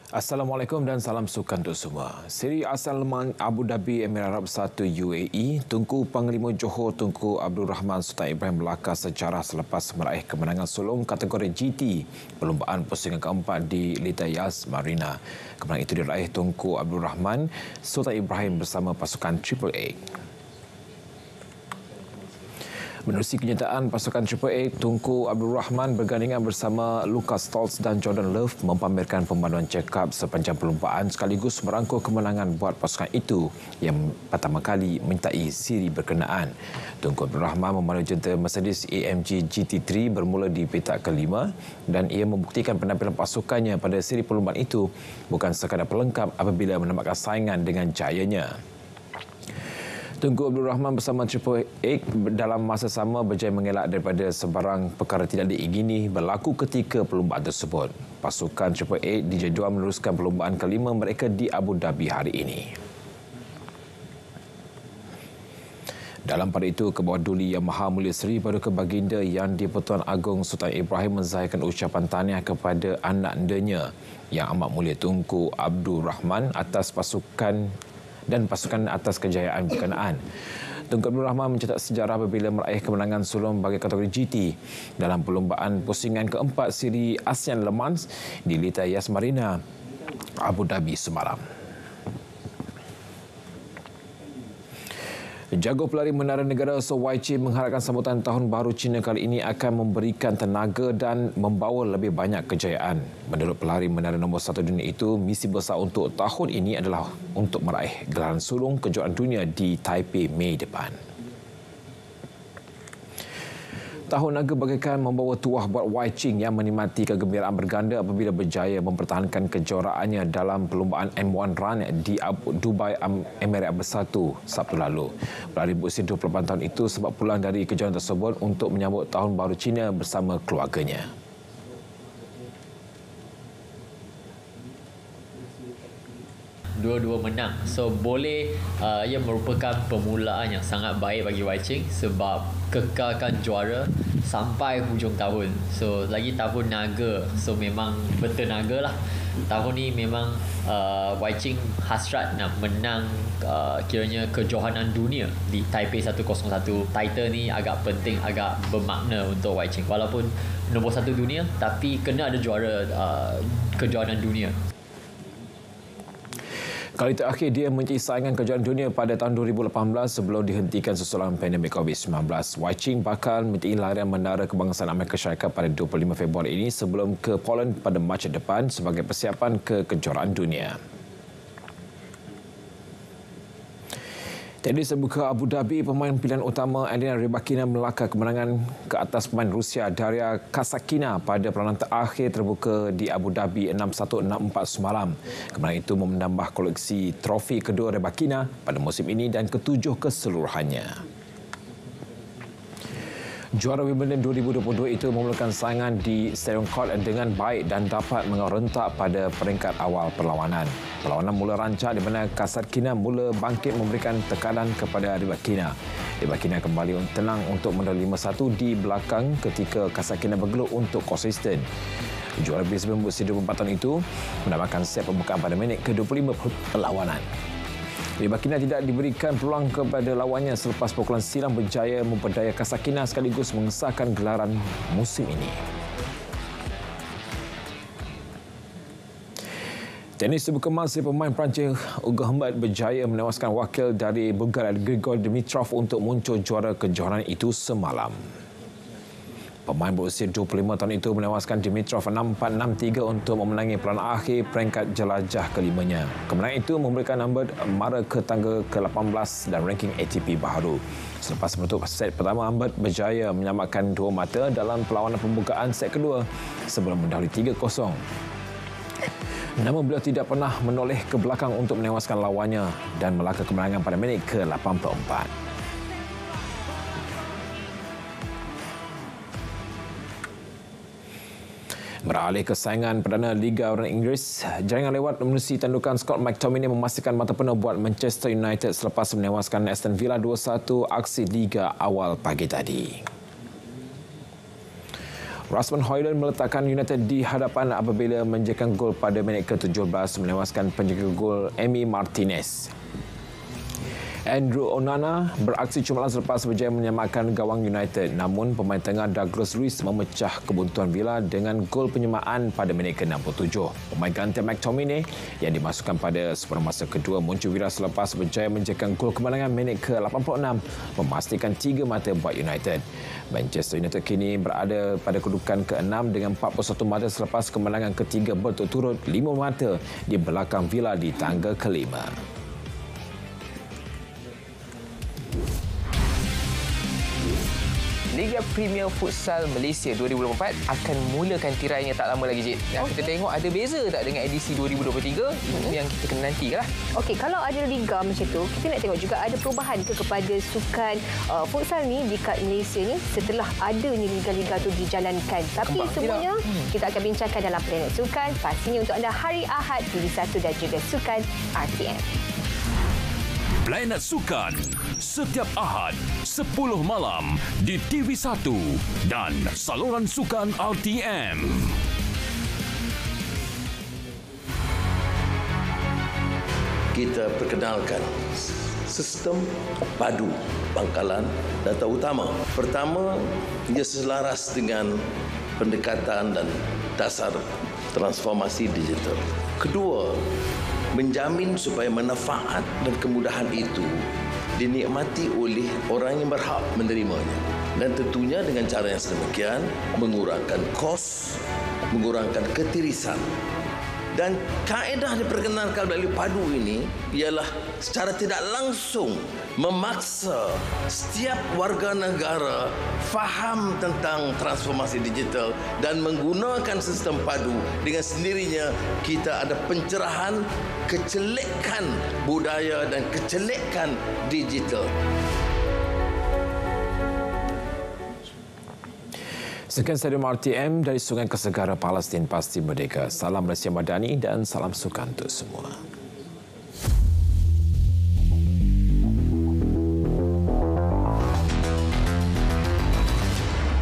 Assalamualaikum dan salam sukan untuk semua. Seri Asal Leman Abu Dhabi Emirat Arab Bersatu UAE, Tunku Panglima Johor Tunku Abdul Rahman Sultan Ibrahim melakar sejarah selepas meraih kemenangan sulung kategori GT perlumbaan pusingan keempat di Lita Yas Marina. Kemenangan itu diraih Tunku Abdul Rahman Sultan Ibrahim bersama pasukan Triple A. Menerusi kenyataan pasukan Triple A, Tunku Abdul Rahman bergandingan bersama Lucas Stoltz dan Jordan Love mempamerkan pemanduan check-up sepanjang perlumbaan sekaligus merangkul kemenangan buat pasukan itu yang pertama kali menyertai siri berkenaan. Tunku Abdul Rahman memandu jentera Mercedes AMG GT3 bermula di petak kelima dan ia membuktikan penampilan pasukannya pada siri perlumbaan itu bukan sekadar pelengkap apabila menambahkan saingan dengan jayanya. Tunku Abdul Rahman bersama Triple A dalam masa sama berjaya mengelak daripada sebarang perkara tidak diingini berlaku ketika perlumbaan tersebut. Pasukan Triple A dijadual meneruskan perlumbaan kelima mereka di Abu Dhabi hari ini. Dalam pada itu, Kebawah Duli Yang Maha Mulia Seri Paduka Baginda Yang di-Pertuan Agong Sultan Ibrahim menzahirkan ucapan tahniah kepada anak andanya Yang Amat Mulia Tunku Abdul Rahman atas pasukan atas kejayaan berkenaan. Tunku Abdul Rahman mencetak sejarah apabila meraih kemenangan sulung bagi kategori GT dalam perlumbaan pusingan keempat siri ASEAN Le Mans di Lita Yas Marina, Abu Dhabi semalam. Jago pelari menara negara So Wai Chi mengharapkan sambutan Tahun Baru Cina kali ini akan memberikan tenaga dan membawa lebih banyak kejayaan. Menurut pelari menara nombor 1 dunia itu, misi besar untuk tahun ini adalah untuk meraih gelaran sulung kejuaraan dunia di Taipei Mei depan. Tahun Naga bagaikan membawa tuah buat Wai Ching yang menikmati kegembiraan berganda apabila berjaya mempertahankan kejuaraannya dalam perlumbaan M1 Run di Dubai Emirat Bersatu Sabtu lalu. Pelari berusia 28 tahun itu sempat pulang dari kejuaraan tersebut untuk menyambut Tahun Baru Cina bersama keluarganya. Dua-dua menang. So boleh ia merupakan permulaan yang sangat baik bagi Wai Ching sebab kekalkan juara sampai hujung tahun. So lagi tahun naga. So memang bertenaga lah. Tahun ni memang Wai Ching hasrat nak menang kiranya kejohanan dunia di Taipei 101. Title ni agak penting, agak bermakna untuk Wai Ching. Walaupun nombor 1 dunia tapi kena ada juara kejohanan dunia. Kali terakhir dia mencari saingan kejuaraan dunia pada tahun 2018 sebelum dihentikan susulan pandemik COVID-19. Wai Ching bakal mencari larian menara kebangsaan Amerika Syarikat pada 25 Februari ini sebelum ke Poland pada Mac depan sebagai persiapan ke kejuaraan dunia. Tenis terbuka Abu Dhabi, pemain pilihan utama Elena Rybakina melakar kemenangan ke atas pemain Rusia Daria Kasatkina pada perlawanan terakhir terbuka di Abu Dhabi 6-1, 6-4 semalam. Kemenangan itu menambah koleksi trofi kedua Rybakina pada musim ini dan ketujuh keseluruhannya. Juara Wimbledon 2022 itu memulakan saingan di Stadium Court dengan baik dan dapat rentak pada peringkat awal perlawanan. Perlawanan mula rancak di mana Kasatkina mula bangkit memberikan tekanan kepada Rybakina. Rybakina kembali tenang untuk menang 5-1 di belakang ketika Kasatkina bergelut untuk konsisten. Juara Brisbane berusia 24 tahun itu mendapatkan set pembukaan pada minit ke-25 perlawanan. Rybakina tidak diberikan peluang kepada lawannya selepas pukulan silang berjaya memperdaya Kasatkina sekaligus mengesahkan gelaran musim ini. Tenis terbuka emas, pemain Perancis Ugo Humbert berjaya menewaskan wakil dari Bulgaria Grigor Dimitrov untuk muncul juara kejohanan itu semalam. Pemain berusia 25 tahun itu menewaskan Dimitrov 6-4, 6-3 untuk memenangi peranan akhir peringkat jelajah kelimanya. Kemenangan itu memberikan Humbert mara ke tangga ke-18 dan ranking ATP baharu. Selepas menutup set pertama, Humbert berjaya menyamakan dua mata dalam perlawanan pembukaan set kedua sebelum mendahului 3-0. Namun beliau tidak pernah menoleh ke belakang untuk menewaskan lawannya dan melakar kemenangan pada minit ke-84. Beralih ke saingan Perdana Liga Orang Inggeris, jaringan lewat menerusi tandukan Scott McTominay memastikan mata penuh buat Manchester United selepas menewaskan Aston Villa 2-1 aksi Liga awal pagi tadi. Rasmus Højlund meletakkan United di hadapan apabila menjekan gol pada minit ke-17 menewaskan penjaga gol Emi Martinez. Andrew Onana beraksi cemerlang selepas berjaya menyamakan gawang United, namun pemain tengah Douglas Luiz memecah kebuntuan Villa dengan gol penyamaan pada minit ke-67. Pemain gantian McTominay yang dimasukkan pada separuh masa kedua muncul Villa selepas berjaya menjekan gol kemenangan minit ke-86 memastikan 3 mata buat United. Manchester United kini berada pada kedudukan ke-6 dengan 41 mata selepas kemenangan ketiga berturut-turut, 5 mata di belakang Villa di tangga kelima. Liga Premier Futsal Malaysia 2024 akan mulakan tirainya tak lama lagi, Cik. Kita tengok ada beza tak dengan edisi 2023 yang kita kena nantikan lah. Okey, kalau ada liga macam tu, kita nak tengok juga ada perubahan ke kepada sukan futsal ni dekat Malaysia ni setelah adanya liga-liga tu dijalankan. Tapi Kembang semuanya kita akan bincangkan dalam Planet Sukan. Pastinya untuk anda hari Ahad TV1 dan juga Sukan RTM. Planet Sukan setiap Ahad 10 malam di TV1 dan saluran sukan RTM. Kita perkenalkan sistem padu pangkalan data utama. Pertama, ia selaras dengan pendekatan dan dasar transformasi digital. Kedua, menjamin supaya manfaat dan kemudahan itu dinikmati oleh orang yang berhak menerimanya. Dan tentunya dengan cara yang sedemikian, mengurangkan kos, mengurangkan ketirisan. Dan kaedah diperkenalkan melalui padu ini ialah secara tidak langsung memaksa setiap warga negara faham tentang transformasi digital dan menggunakan sistem padu. Dengan sendirinya kita ada pencerahan kecelekan budaya dan kecelekan digital. Sekian Stadium RTM dari Sungai Kesegara Palestin Pasti Merdeka. Salam Malaysia Madani dan salam sukan untuk semua.